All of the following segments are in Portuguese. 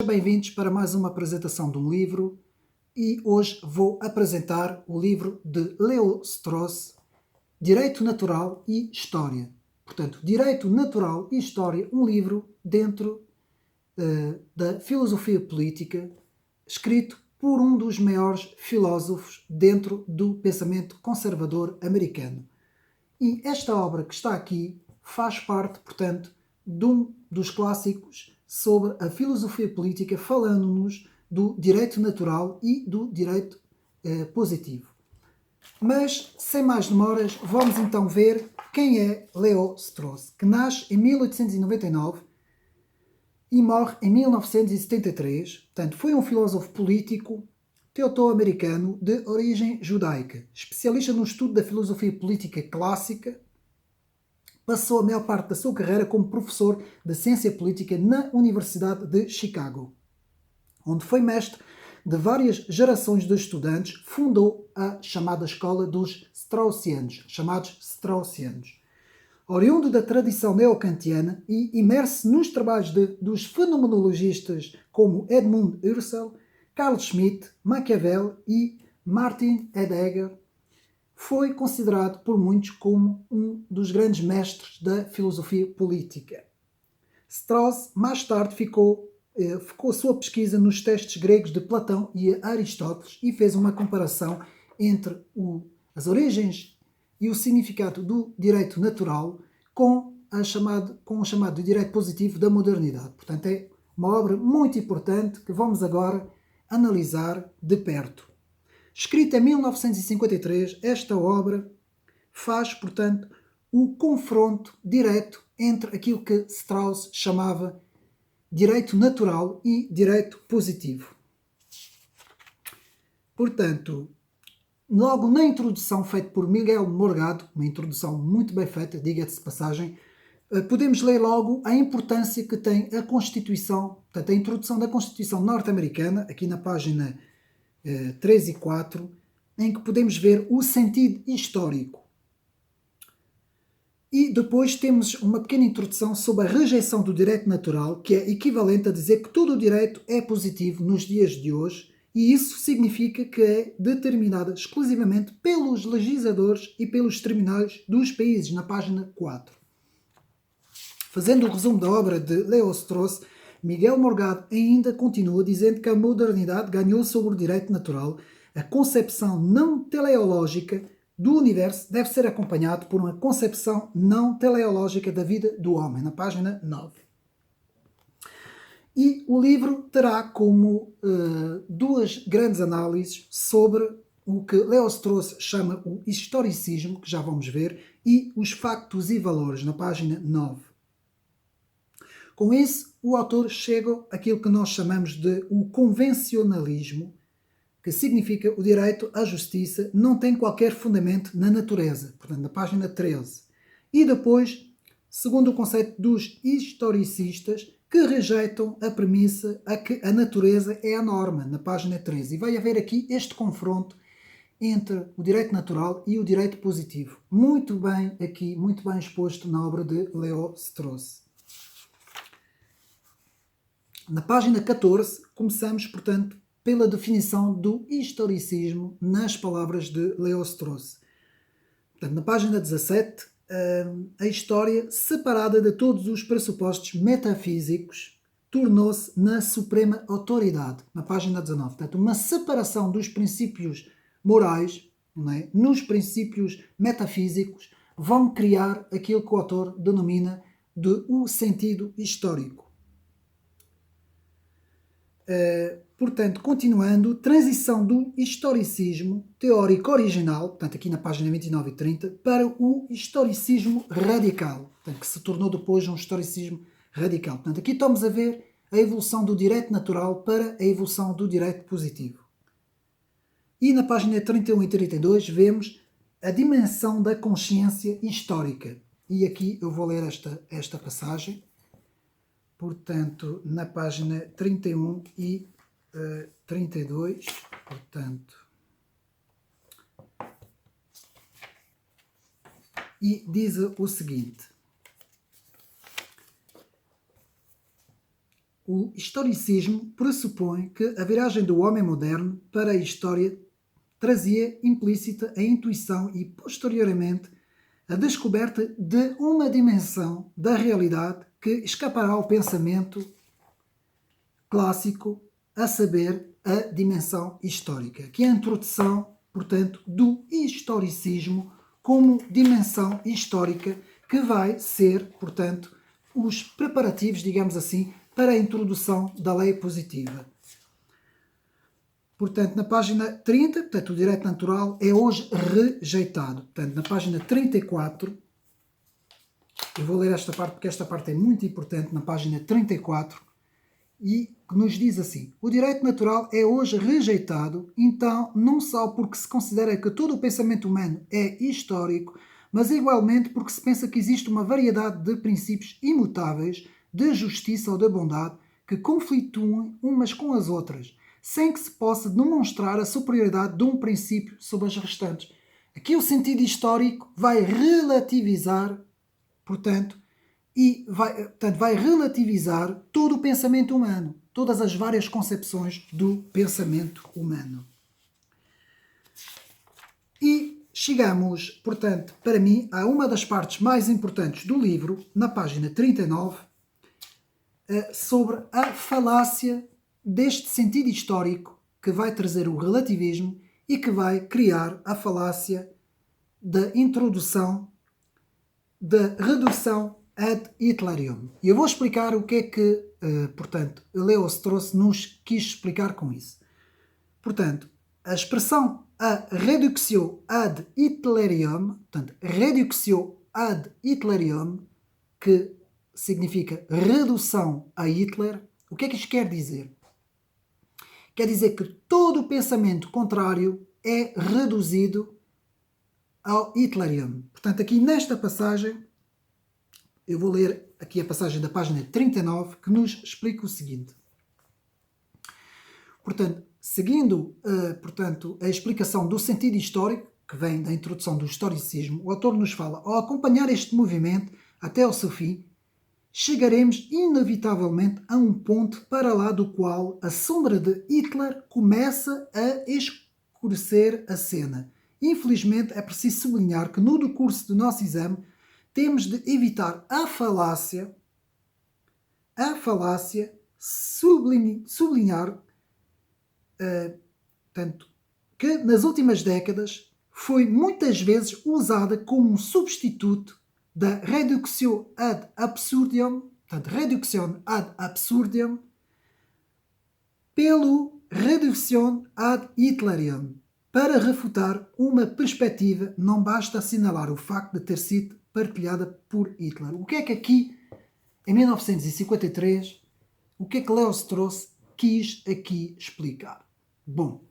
Bem-vindos para mais uma apresentação de um livro e hoje vou apresentar o livro de Leo Strauss, Direito Natural e História. Portanto, Direito Natural e História, um livro dentro da filosofia política, escrito por um dos maiores filósofos dentro do pensamento conservador americano. E esta obra que está aqui faz parte, portanto, de um dos clássicos sobre a filosofia política, falando-nos do direito natural e do direito positivo. Mas, sem mais demoras, vamos então ver quem é Leo Strauss, que nasce em 1899 e morre em 1973. Portanto, foi um filósofo político teuto-americano de origem judaica, especialista no estudo da filosofia política clássica. Passou a maior parte da sua carreira como professor de ciência política na Universidade de Chicago, onde foi mestre de várias gerações de estudantes. Fundou a chamada Escola dos Straussianos, chamados Straussianos. Oriundo da tradição neocantiana e imerso nos trabalhos dos fenomenologistas como Edmund Husserl, Carl Schmitt, Maquiavel e Martin Heidegger, foi considerado por muitos como um dos grandes mestres da filosofia política. Strauss mais tarde ficou a sua pesquisa nos textos gregos de Platão e Aristóteles e fez uma comparação entre as origens e o significado do direito natural com o chamado direito positivo da modernidade. Portanto, é uma obra muito importante que vamos agora analisar de perto. Escrita em 1953, esta obra faz, portanto, o confronto direto entre aquilo que Strauss chamava direito natural e direito positivo. Portanto, logo na introdução feita por Miguel Morgado, uma introdução muito bem feita, diga-se de passagem, podemos ler logo a importância que tem a Constituição, portanto, a introdução da Constituição norte-americana, aqui na página 3 e 4, em que podemos ver o sentido histórico. E depois temos uma pequena introdução sobre a rejeição do direito natural, que é equivalente a dizer que todo o direito é positivo nos dias de hoje, e isso significa que é determinada exclusivamente pelos legisladores e pelos tribunais dos países, na página 4. Fazendo o resumo da obra de Leo Strauss, Miguel Morgado ainda continua dizendo que a modernidade ganhou sobre o direito natural. A concepção não teleológica do universo deve ser acompanhado por uma concepção não teleológica da vida do homem, na página 9. E o livro terá como duas grandes análises sobre o que Leo Strauss chama o historicismo, que já vamos ver, e os factos e valores, na página 9. Com isso, o autor chega àquilo que nós chamamos de o convencionalismo, que significa o direito à justiça não tem qualquer fundamento na natureza, portanto, na página 13. E depois, segundo o conceito dos historicistas, que rejeitam a premissa a que a natureza é a norma, na página 13. E vai haver aqui este confronto entre o direito natural e o direito positivo. Muito bem aqui, muito bem exposto na obra de Leo Strauss. Na página 14, começamos, portanto, pela definição do historicismo nas palavras de Leo Strauss. Portanto, na página 17, a história, separada de todos os pressupostos metafísicos, tornou-se na suprema autoridade, na página 19. Portanto, uma separação dos princípios morais, não é? Nos princípios metafísicos, vão criar aquilo que o autor denomina de o sentido histórico. Portanto, continuando, transição do historicismo teórico original, portanto aqui na página 29 e 30, para o historicismo radical, portanto, que se tornou depois um historicismo radical. Portanto, aqui estamos a ver a evolução do direito natural para a evolução do direito positivo. E na página 31 e 32 vemos a dimensão da consciência histórica. E aqui eu vou ler esta passagem. Portanto, na página 31 e 32, portanto, e diz o seguinte: o historicismo pressupõe que a viragem do homem moderno para a história trazia implícita a intuição e, posteriormente, a descoberta de uma dimensão da realidade que escapará ao pensamento clássico, a saber, a dimensão histórica, que é a introdução, portanto, do historicismo como dimensão histórica que vai ser, portanto, os preparativos, digamos assim, para a introdução da lei positiva. Portanto, na página 30, portanto, o direito natural é hoje rejeitado. Portanto, na página 34, eu vou ler esta parte porque esta parte é muito importante, na página 34, e que nos diz assim: o direito natural é hoje rejeitado, então, não só porque se considera que todo o pensamento humano é histórico, mas igualmente porque se pensa que existe uma variedade de princípios imutáveis de justiça ou de bondade que conflituam umas com as outras, sem que se possa demonstrar a superioridade de um princípio sobre as restantes. Aqui o sentido histórico vai relativizar, portanto, vai relativizar todo o pensamento humano, todas as várias concepções do pensamento humano. E chegamos, portanto, para mim, a uma das partes mais importantes do livro, na página 39, sobre a falácia deste sentido histórico que vai trazer o relativismo e que vai criar a falácia da introdução, da redução ad Hitlerium. E eu vou explicar o que é que, portanto, Lévi-Strauss nos quis explicar com isso. Portanto, a expressão a reductio ad Hitlerium, portanto, reductio ad Hitlerium, que significa redução a Hitler, o que é que isto quer dizer? Quer dizer que todo o pensamento contrário é reduzido ao Hitlerium. Portanto, aqui nesta passagem, eu vou ler aqui a passagem da página 39, que nos explica o seguinte. Portanto, seguindo portanto, a explicação do sentido histórico, que vem da introdução do historicismo, o autor nos fala: ao acompanhar este movimento até ao seu fim, chegaremos inevitavelmente a um ponto para lá do qual a sombra de Hitler começa a escurecer a cena. Infelizmente, é preciso sublinhar que no decurso do nosso exame temos de evitar a falácia sublinhar tanto que nas últimas décadas foi muitas vezes usada como um substituto da reductio ad absurdum, portanto, reduction ad absurdum, pelo reduction ad Hitlerium, para refutar uma perspectiva. Não basta assinalar o facto de ter sido partilhada por Hitler. O que é que aqui, em 1953, o que é que Lévi-Strauss quis aqui explicar? Bom,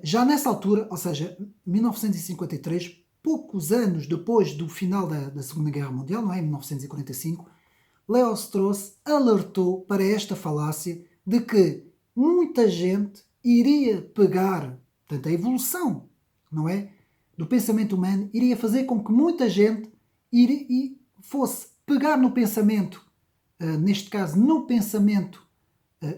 já nessa altura, ou seja, 1953, poucos anos depois do final da Segunda Guerra Mundial, não é? Em 1945, Lévi-Strauss alertou para esta falácia de que muita gente iria pegar, portanto, a evolução, não é, do pensamento humano iria fazer com que muita gente fosse pegar no pensamento, neste caso no pensamento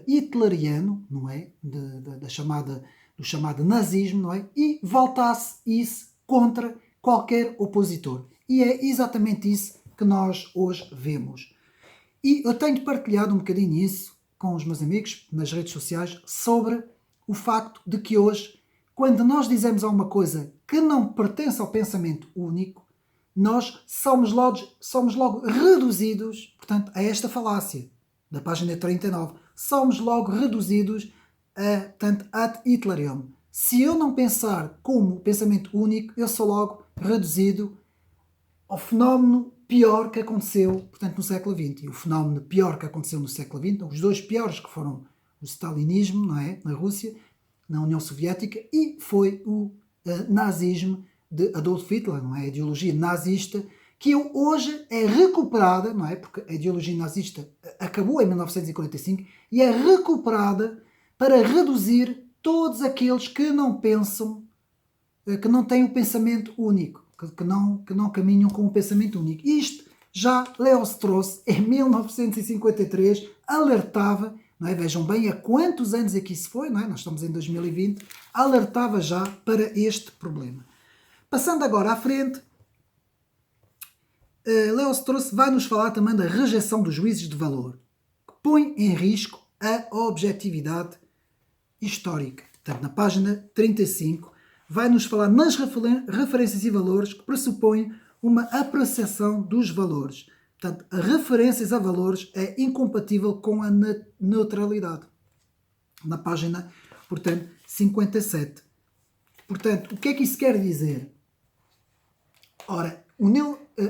hitleriano, não é, do chamado nazismo, não é, e voltasse isso contra qualquer opositor. E é exatamente isso que nós hoje vemos. E eu tenho partilhado um bocadinho isso com os meus amigos nas redes sociais sobre o facto de que hoje, quando nós dizemos alguma coisa que não pertence ao pensamento único, nós somos logo reduzidos, portanto, a esta falácia da página 39. Somos logo reduzidos portanto, ad Hitlerium. Se eu não pensar como pensamento único, eu sou logo reduzido ao fenómeno pior que aconteceu, portanto, no século XX. E o fenómeno pior que aconteceu no século XX, os dois piores que foram o stalinismo, não é, na Rússia, na União Soviética, e foi o nazismo de Adolf Hitler, não é, a ideologia nazista, que hoje é recuperada, não é, porque a ideologia nazista acabou em 1945 e é recuperada para reduzir todos aqueles que não pensam, que não têm o pensamento único, que não caminham com o pensamento único. Isto já Lévi-Strauss, em 1953, alertava, não é? Vejam bem há quantos anos é que isso foi, não é? Nós estamos em 2020, alertava já para este problema. Passando agora à frente, Léo-Strauss vai nos falar também da rejeição dos juízes de valor, que põe em risco a objetividade histórica. Portanto, na página 35, vai nos falar nas referências e valores que pressupõem uma apreciação dos valores. Portanto, a referências a valores é incompatível com a neutralidade. Na página, portanto, 57. Portanto, o que é que isso quer dizer? Ora,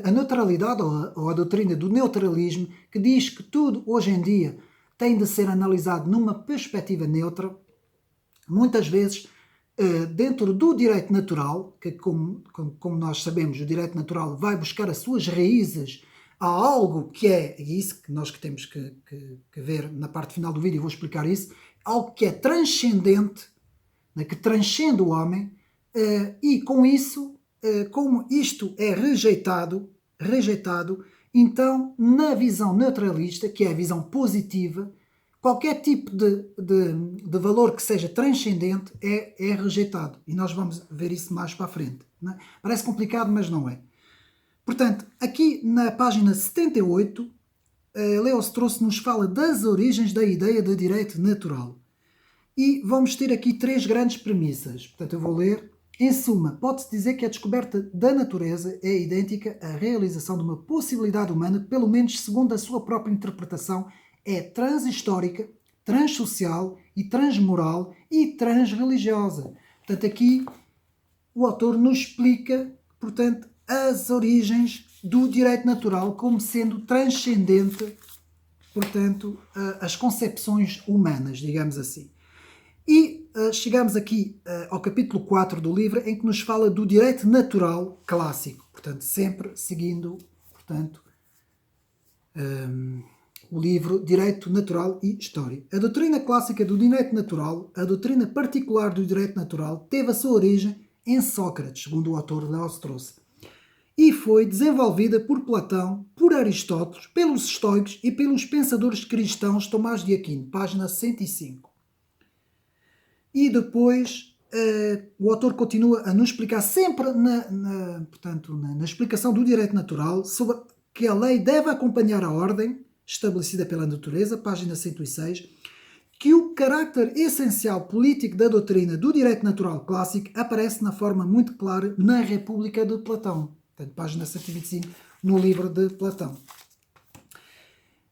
a neutralidade ou a doutrina do neutralismo, que diz que tudo hoje em dia tem de ser analisado numa perspectiva neutra, muitas vezes dentro do direito natural, que como nós sabemos, o direito natural vai buscar as suas raízes a algo que é, e isso que nós temos que ver na parte final do vídeo, vou explicar isso, algo que é transcendente, né, que transcende o homem, e com isso, como isto é rejeitado, então na visão neutralista, que é a visão positiva, qualquer tipo de valor que seja transcendente é rejeitado. E nós vamos ver isso mais para a frente. Não é? Parece complicado, mas não é. Portanto, aqui na página 78, Léo-Strauss nos fala das origens da ideia de direito natural. E vamos ter aqui três grandes premissas. Portanto, eu vou ler. Em suma, pode-se dizer que a descoberta da natureza é idêntica à realização de uma possibilidade humana, pelo menos segundo a sua própria interpretação, é transhistórica, transsocial e transmoral e transreligiosa. Portanto, aqui o autor nos explica, portanto, as origens do direito natural como sendo transcendente, portanto, as concepções humanas, digamos assim. E chegamos aqui ao capítulo 4 do livro, em que nos fala do direito natural clássico. Portanto, sempre seguindo, portanto, o livro Direito Natural e História. A doutrina clássica do direito natural, a doutrina particular do direito natural, teve a sua origem em Sócrates, segundo o autor Léo-Strauss, e foi desenvolvida por Platão, por Aristóteles, pelos estoicos e pelos pensadores cristãos Tomás de Aquino, página 105. E depois o autor continua a nos explicar sempre portanto, na explicação do direito natural sobre que a lei deve acompanhar a ordem estabelecida pela natureza, página 106, que o caráter essencial político da doutrina do direito natural clássico aparece na forma muito clara na República de Platão, portanto, página 125, no livro de Platão.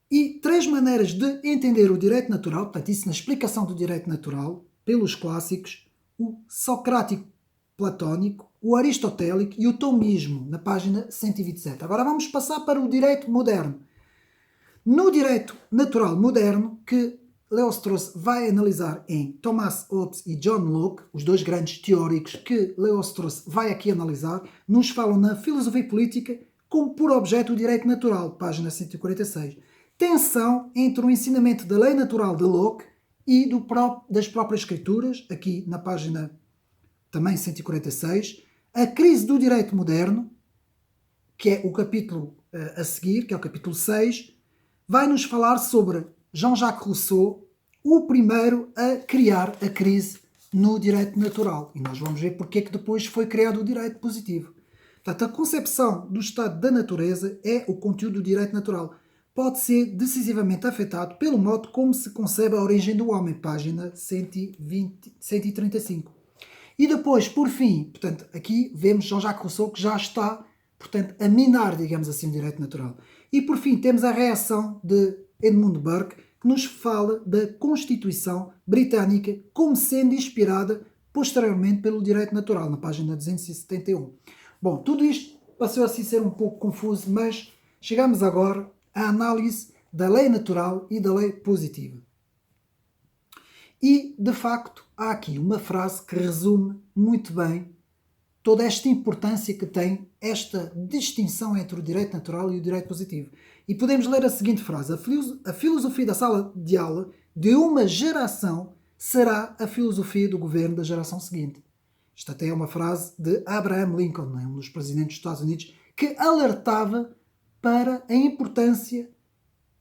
E três maneiras de entender o direito natural, portanto, isso na explicação do direito natural, pelos clássicos, o socrático platónico, o aristotélico e o tomismo, na página 127. Agora vamos passar para o direito moderno. No direito natural moderno, que Léo-Strauss vai analisar em Thomas Hobbes e John Locke, os dois grandes teóricos que Léo-Strauss vai aqui analisar, nos falam na filosofia política como por objeto o direito natural, página 146. Tensão entre o ensinamento da lei natural de Locke e das próprias escrituras, aqui na página também 146, a crise do direito moderno, que é o capítulo a seguir, que é o capítulo 6, vai nos falar sobre Jean-Jacques Rousseau, o primeiro a criar a crise no direito natural. E nós vamos ver porque é que depois foi criado o direito positivo. Portanto, a concepção do estado da natureza é o conteúdo do direito natural. Pode ser decisivamente afetado pelo modo como se concebe a origem do homem, página 135. E depois, por fim, portanto, aqui vemos Jean-Jacques Rousseau que já está, portanto, a minar, digamos assim, o direito natural. E por fim, temos a reação de Edmund Burke, que nos fala da Constituição Britânica como sendo inspirada posteriormente pelo direito natural, na página 271. Bom, tudo isto passou a ser um pouco confuso, mas chegamos agora à análise da lei natural e da lei positiva. E, de facto, há aqui uma frase que resume muito bem toda esta importância que tem esta distinção entre o direito natural e o direito positivo. E podemos ler a seguinte frase: a filosofia da sala de aula de uma geração será a filosofia do governo da geração seguinte. Isto até é uma frase de Abraham Lincoln, um dos presidentes dos Estados Unidos, que alertava para a importância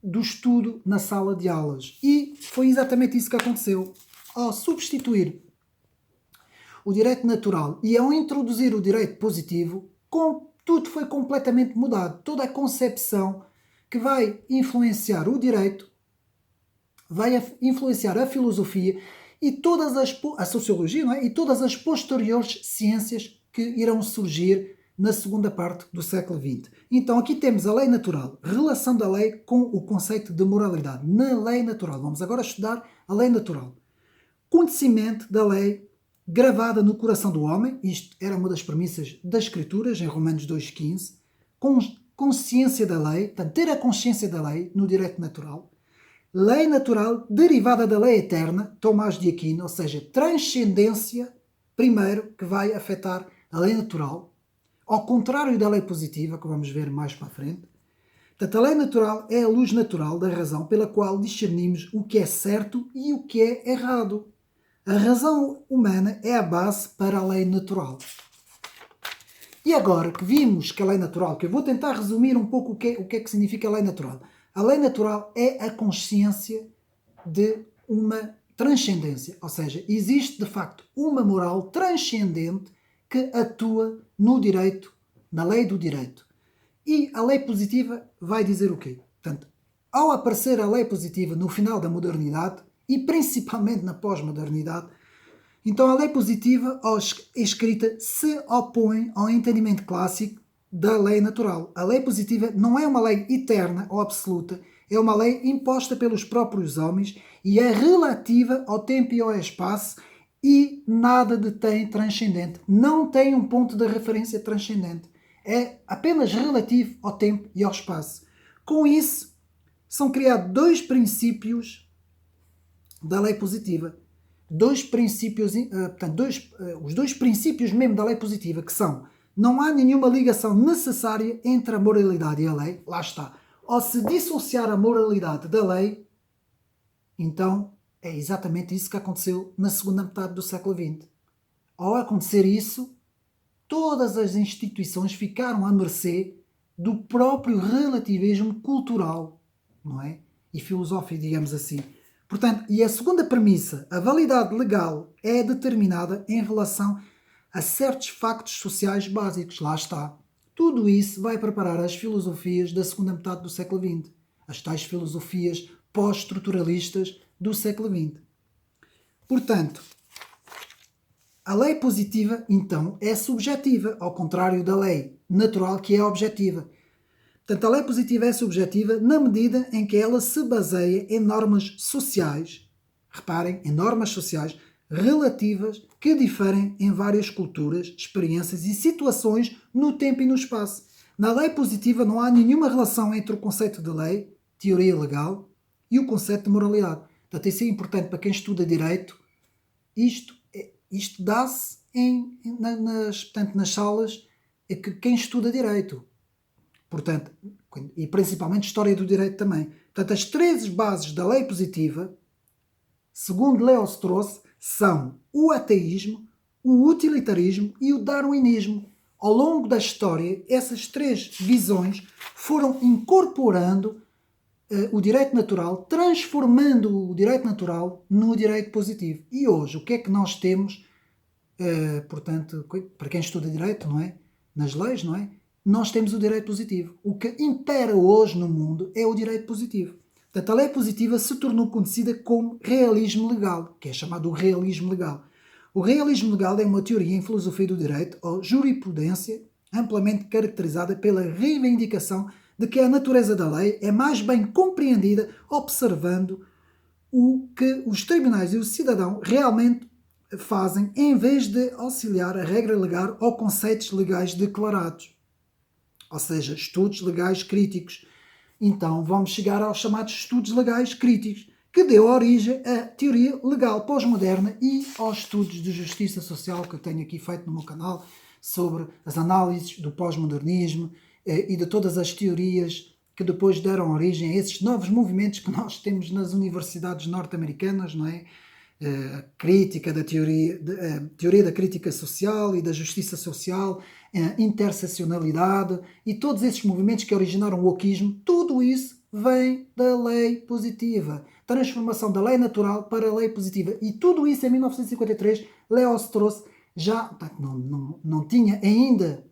do estudo na sala de aulas. E foi exatamente isso que aconteceu. Ao substituir o direito natural e ao introduzir o direito positivo, tudo foi completamente mudado. Toda a concepção que vai influenciar o direito, vai influenciar a filosofia e a sociologia, não é? E todas as posteriores ciências que irão surgir na segunda parte do século XX. Então aqui temos a lei natural, relação da lei com o conceito de moralidade. Na lei natural, vamos agora estudar a lei natural. Conhecimento da lei gravada no coração do homem, isto era uma das premissas das Escrituras, em Romanos 2,15, consciência da lei, portanto, ter a consciência da lei no direito natural. Lei natural derivada da lei eterna, Tomás de Aquino, ou seja, transcendência, primeiro, que vai afetar a lei natural, ao contrário da lei positiva, que vamos ver mais para a frente. Portanto, a lei natural é a luz natural da razão pela qual discernimos o que é certo e o que é errado. A razão humana é a base para a lei natural. E agora que vimos que a lei natural, que eu vou tentar resumir um pouco o que é que significa a lei natural. A lei natural é a consciência de uma transcendência, ou seja, existe de facto uma moral transcendente que atua no direito, na lei do direito. E a lei positiva vai dizer o quê? Portanto, ao aparecer a lei positiva no final da modernidade, e principalmente na pós-modernidade, então a lei positiva escrita se opõe ao entendimento clássico da lei natural. A lei positiva não é uma lei eterna ou absoluta, é uma lei imposta pelos próprios homens e é relativa ao tempo e ao espaço e nada detém transcendente. Não tem um ponto de referência transcendente. É apenas relativo ao tempo e ao espaço. Com isso, são criados dois princípios da lei positiva. Dois princípios, portanto, os dois princípios mesmo da lei positiva, que são: não há nenhuma ligação necessária entre a moralidade e a lei. Lá está. Ao se dissociar a moralidade da lei, então é exatamente isso que aconteceu na segunda metade do século XX. Ao acontecer isso, todas as instituições ficaram à mercê do próprio relativismo cultural, não é? E filosófico, digamos assim. Portanto, e a segunda premissa, a validade legal é determinada em relação a certos factos sociais básicos. Lá está. Tudo isso vai preparar as filosofias da segunda metade do século XX. As tais filosofias pós-estruturalistas do século XX. Portanto, a lei positiva, então, é subjetiva, ao contrário da lei natural, que é objetiva. Portanto, a lei positiva é subjetiva na medida em que ela se baseia em normas sociais, reparem, em normas sociais relativas que diferem em várias culturas, experiências e situações no tempo e no espaço. Na lei positiva não há nenhuma relação entre o conceito de lei, teoria legal, e o conceito de moralidade. Portanto, isso é importante para quem estuda direito. Isto dá-se nas salas que quem estuda direito. Portanto, e principalmente história do direito também. Portanto, as três bases da lei positiva, segundo Léo-Strauss, são o ateísmo, o utilitarismo e o darwinismo. Ao longo da história, essas três visões foram incorporando o direito natural, transformando o direito natural no direito positivo. E hoje, o que é que nós temos, portanto, para quem estuda direito, não é? Nas leis, não é? Nós temos o direito positivo. O que impera hoje no mundo é o direito positivo. Portanto, a lei positiva se tornou conhecida como realismo legal, que é chamado o realismo legal. O realismo legal é uma teoria em filosofia do direito ou jurisprudência amplamente caracterizada pela reivindicação de que a natureza da lei é mais bem compreendida observando o que os tribunais e o cidadão realmente fazem em vez de auxiliar a regra legal ou conceitos legais declarados. Ou seja, estudos legais críticos. Então vamos chegar aos chamados estudos legais críticos, que deu origem à teoria legal pós-moderna e aos estudos de justiça social que eu tenho aqui feito no meu canal sobre as análises do pós-modernismo e de todas as teorias que depois deram origem a esses novos movimentos que nós temos nas universidades norte-americanas, não é? A crítica da teoria da crítica social e da justiça social, a interseccionalidade e todos esses movimentos que originaram o wokismo, tudo isso vem da lei positiva. Transformação da lei natural para a lei positiva. E tudo isso em 1953, Léo-Strauss já não tinha ainda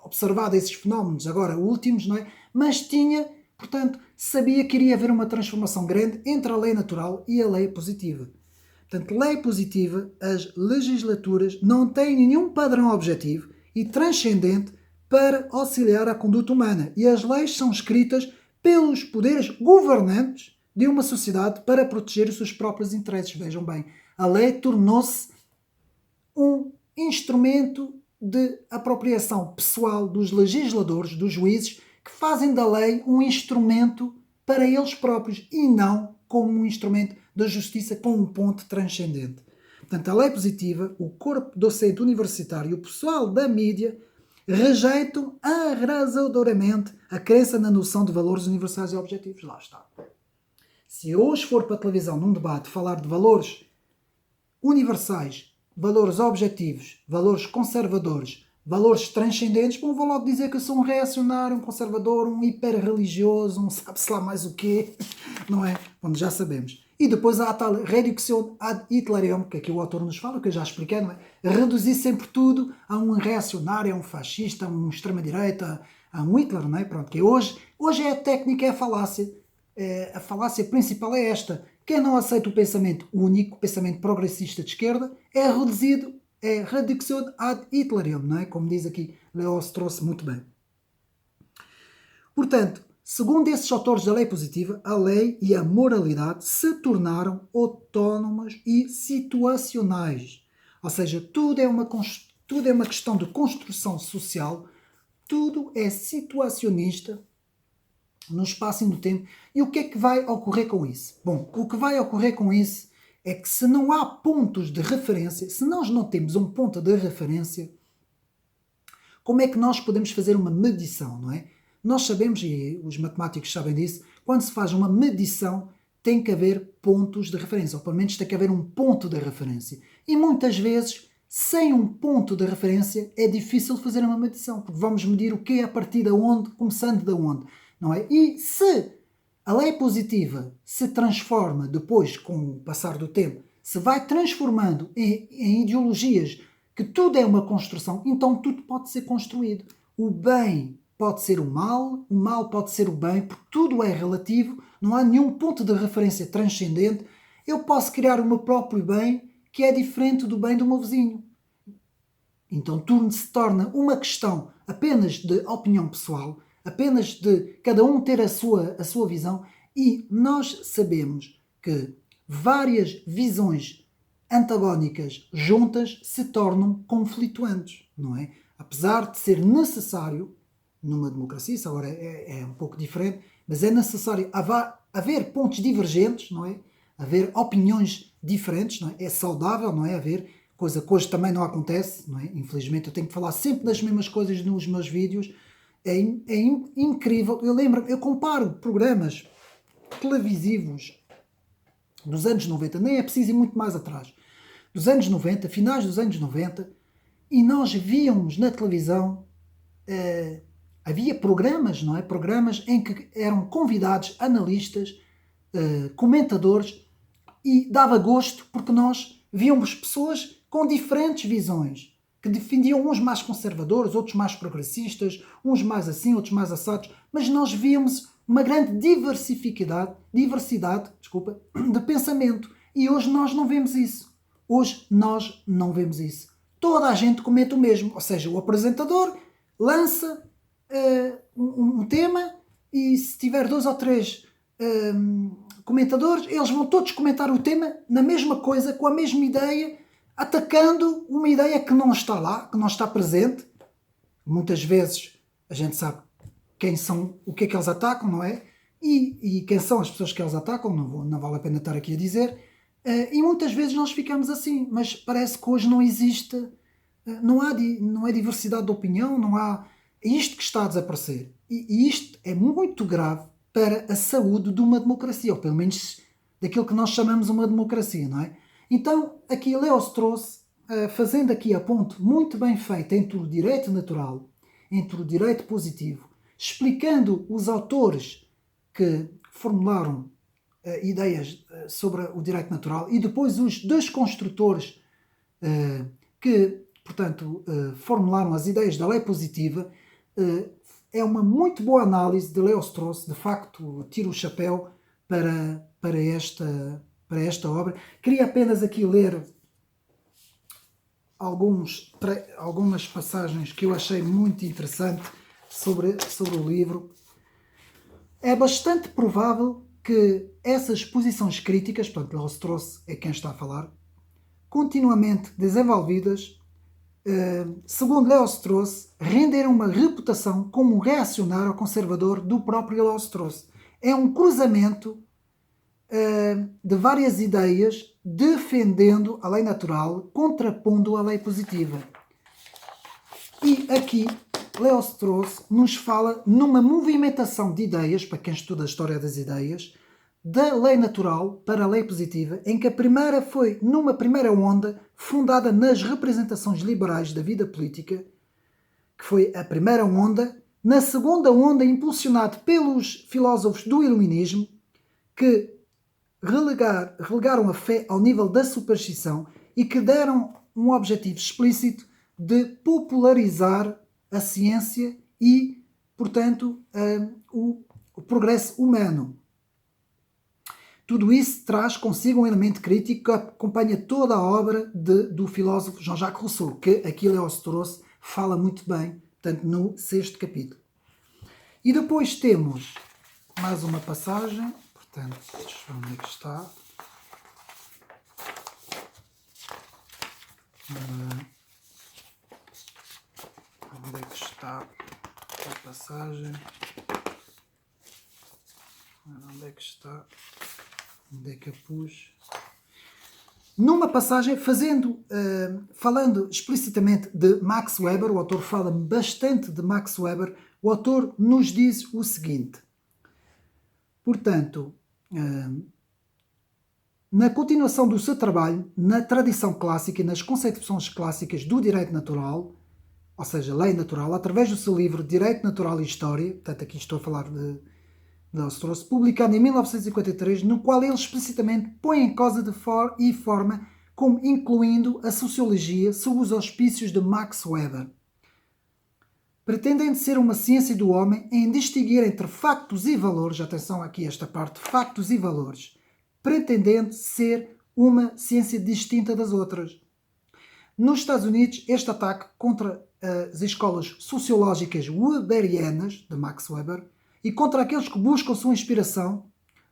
observado esses fenómenos, agora últimos, não é? Mas tinha, portanto, sabia que iria haver uma transformação grande entre a lei natural e a lei positiva. Portanto, lei positiva, as legislaturas não têm nenhum padrão objetivo e transcendente para auxiliar a conduta humana. E as leis são escritas pelos poderes governantes de uma sociedade para proteger os seus próprios interesses. Vejam bem, a lei tornou-se um instrumento de apropriação pessoal dos legisladores, dos juízes, que fazem da lei um instrumento para eles próprios e não como um instrumento da justiça com um ponto transcendente. Portanto, a lei positiva, o corpo docente universitário e o pessoal da mídia rejeitam arrasadoramente a crença na noção de valores universais e objetivos. Lá está. Se hoje for para a televisão, num debate, falar de valores universais, valores objetivos, valores conservadores, valores transcendentes, bom, vou logo dizer que eu sou um reacionário, um conservador, um hiper-religioso, um sabe-se lá mais o quê, não é? Bom, já sabemos. E depois há a tal redução ad Hitlerium, que aqui o autor nos fala, que eu já expliquei, não é? Reduzir sempre tudo a um reacionário, a um fascista, a um extrema-direita, a um Hitler, não é? Pronto, que hoje é a técnica, é a falácia. A falácia principal é esta. Quem não aceita o pensamento único, o pensamento progressista de esquerda, é reduzido, é redução ad Hitlerium, não é? Como diz aqui Léo-Strauss muito bem. Portanto, segundo esses autores da lei positiva, a lei e a moralidade se tornaram autónomas e situacionais. Ou seja, tudo é uma questão de construção social, tudo é situacionista no espaço e no tempo. E o que é que vai ocorrer com isso? Bom, o que vai ocorrer com isso é que se não há pontos de referência, se nós não temos um ponto de referência, como é que nós podemos fazer uma medição, não é? Nós sabemos, e os matemáticos sabem disso, quando se faz uma medição tem que haver pontos de referência, ou pelo menos tem que haver um ponto de referência. E muitas vezes, sem um ponto de referência, é difícil fazer uma medição, porque vamos medir o quê a partir de onde, começando de onde, não é? E se a lei positiva se transforma depois, com o passar do tempo, se vai transformando em ideologias que tudo é uma construção, então tudo pode ser construído. O bem pode ser o mal pode ser o bem, porque tudo é relativo, não há nenhum ponto de referência transcendente. Eu posso criar o meu próprio bem, que é diferente do bem do meu vizinho. Então tudo se torna uma questão apenas de opinião pessoal, apenas de cada um ter a sua visão, e nós sabemos que várias visões antagónicas juntas se tornam conflituantes, não é? Apesar de ser necessário, numa democracia, isso agora é um pouco diferente, mas é necessário haver pontos divergentes, não é? Haver opiniões diferentes, não é? É saudável, não é? Haver coisa que hoje também não acontece, não é? Infelizmente eu tenho que falar sempre das mesmas coisas nos meus vídeos. É incrível. Eu comparo programas televisivos dos anos 90, nem é preciso ir muito mais atrás, dos anos 90, finais dos anos 90, e nós víamos na televisão, havia programas, não é? Programas em que eram convidados analistas, comentadores, e dava gosto porque nós víamos pessoas com diferentes visões, que defendiam uns mais conservadores, outros mais progressistas, uns mais assim, outros mais assados, mas nós víamos uma grande diversidade de pensamento. E hoje nós não vemos isso. Hoje nós não vemos isso. Toda a gente comenta o mesmo, ou seja, o apresentador lança um tema e se tiver 2 ou 3 comentadores, eles vão todos comentar o tema na mesma coisa, com a mesma ideia, atacando uma ideia que não está lá, que não está presente. Muitas vezes a gente sabe quem são, o que é que eles atacam, não é? E quem são as pessoas que eles atacam, não vale a pena estar aqui a dizer. E muitas vezes nós ficamos assim, mas parece que hoje não existe, não é diversidade de opinião, não há. É isto que está a desaparecer. E isto é muito grave para a saúde de uma democracia, ou pelo menos daquilo que nós chamamos uma democracia, não é? Então, aqui Léo-Strauss, fazendo aqui a ponte muito bem feita entre o direito natural, entre o direito positivo, explicando os autores que formularam ideias sobre o direito natural e depois os desconstrutores que, portanto, formularam as ideias da lei positiva, é uma muito boa análise de Léo-Strauss. De facto, tiro o chapéu para esta obra. Queria apenas aqui ler algumas passagens que eu achei muito interessante sobre o livro. É bastante provável que essas posições críticas, portanto, Léo-Strauss é quem está a falar, continuamente desenvolvidas, segundo Léo-Strauss, renderam uma reputação como um reacionário conservador do próprio Léo-Strauss. É um cruzamento de várias ideias defendendo a lei natural, contrapondo a lei positiva. E aqui Léo-Strauss nos fala numa movimentação de ideias, para quem estuda a história das ideias, da lei natural para a lei positiva, em que a primeira foi numa primeira onda fundada nas representações liberais da vida política, que foi a primeira onda. Na segunda onda, impulsionado pelos filósofos do iluminismo, que relegaram a fé ao nível da superstição e que deram um objetivo explícito de popularizar a ciência e, portanto, o progresso humano. Tudo isso traz consigo um elemento crítico que acompanha toda a obra do filósofo Jean-Jacques Rousseau, que aqui Léo-Strauss fala muito bem, portanto, no 6º capítulo. E depois temos mais uma passagem, portanto, deixa eu ver onde é que está. Onde é que está a passagem? Onde é que está? Onde é que eu pus? Numa passagem, falando explicitamente de Max Weber, o autor fala bastante de Max Weber, o autor nos diz o seguinte: portanto, na continuação do seu trabalho, na tradição clássica e nas concepções clássicas do direito natural, ou seja, lei natural, através do seu livro Direito Natural e História, portanto aqui estou a falar de Léo-Strauss, publicado em 1953, no qual ele explicitamente põe em causa de forma como incluindo a sociologia sob os auspícios de Max Weber, pretendendo ser uma ciência do homem em distinguir entre factos e valores, atenção aqui a esta parte, factos e valores, pretendendo ser uma ciência distinta das outras. Nos Estados Unidos, este ataque contra as escolas sociológicas weberianas, de Max Weber, e contra aqueles que buscam sua inspiração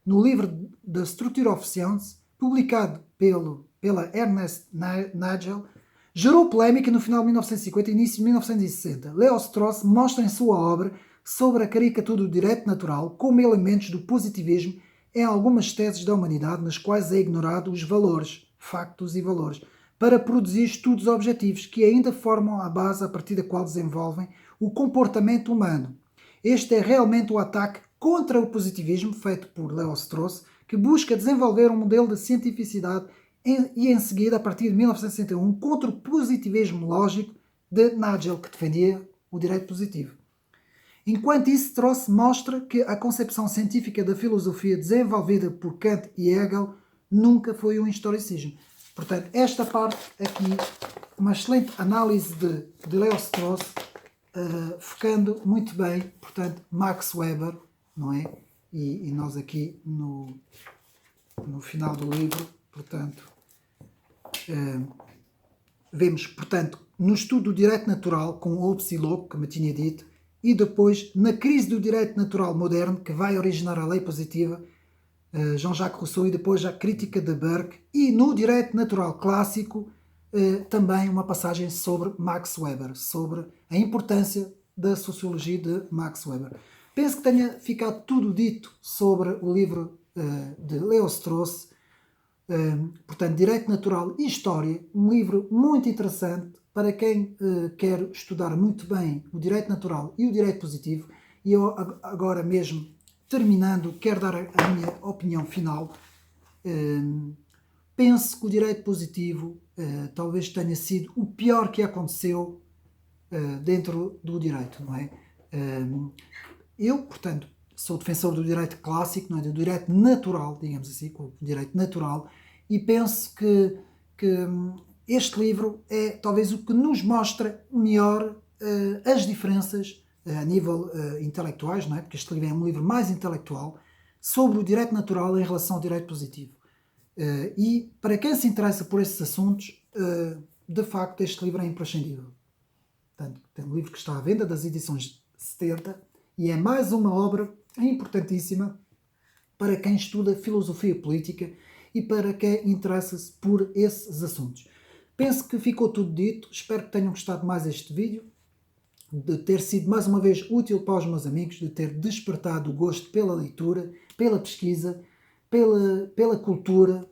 no livro The Structure of Science, publicado pela Ernest Nagel, gerou polémica no final de 1950 e início de 1960. Léo-Strauss mostra em sua obra sobre a caricatura do direito natural como elementos do positivismo em algumas teses da humanidade nas quais é ignorado os valores, factos e valores, para produzir estudos objetivos que ainda formam a base a partir da qual desenvolvem o comportamento humano. Este é realmente o ataque contra o positivismo feito por Léo-Strauss, que busca desenvolver um modelo de cientificidade e em seguida, a partir de 1961, contra o positivismo lógico de Nagel, que defendia o direito positivo. Enquanto isso, Strauss mostra que a concepção científica da filosofia desenvolvida por Kant e Hegel nunca foi um historicismo. Portanto, esta parte aqui, uma excelente análise de Léo-Strauss, focando muito bem, portanto, Max Weber, não é? E nós aqui no final do livro, portanto, vemos, portanto, no estudo do direito natural com Hobbes e Locke, como eu tinha dito, e depois na crise do direito natural moderno, que vai originar a lei positiva, Jean-Jacques Rousseau, e depois a crítica de Burke, e no direito natural clássico, também uma passagem sobre Max Weber, sobre a importância da sociologia de Max Weber. Penso que tenha ficado tudo dito sobre o livro de Léo-Strauss, portanto, Direito Natural e História, um livro muito interessante para quem quer estudar muito bem o direito natural e o direito positivo. E eu agora mesmo, terminando, quero dar a minha opinião final. Penso que o direito positivo talvez tenha sido o pior que aconteceu dentro do direito, não é? Eu, portanto, sou defensor do direito clássico, não é? Do direito natural, digamos assim, o direito natural, e penso que este livro é talvez o que nos mostra melhor as diferenças a nível intelectuais, não é? Porque este livro é um livro mais intelectual sobre o direito natural em relação ao direito positivo. E para quem se interessa por esses assuntos, de facto este livro é imprescindível. Portanto, tem um livro que está à venda das edições 70 e é mais uma obra importantíssima para quem estuda filosofia política e para quem interessa-se por esses assuntos. Penso que ficou tudo dito, espero que tenham gostado mais deste vídeo, de ter sido mais uma vez útil para os meus amigos, de ter despertado o gosto pela leitura, pela pesquisa, pela cultura,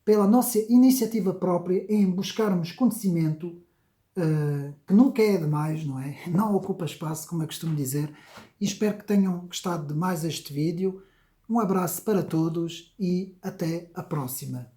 pela nossa iniciativa própria em buscarmos conhecimento, que nunca é demais, não é? Não ocupa espaço, como eu costumo dizer, e espero que tenham gostado de mais este vídeo. Um abraço para todos e até a próxima.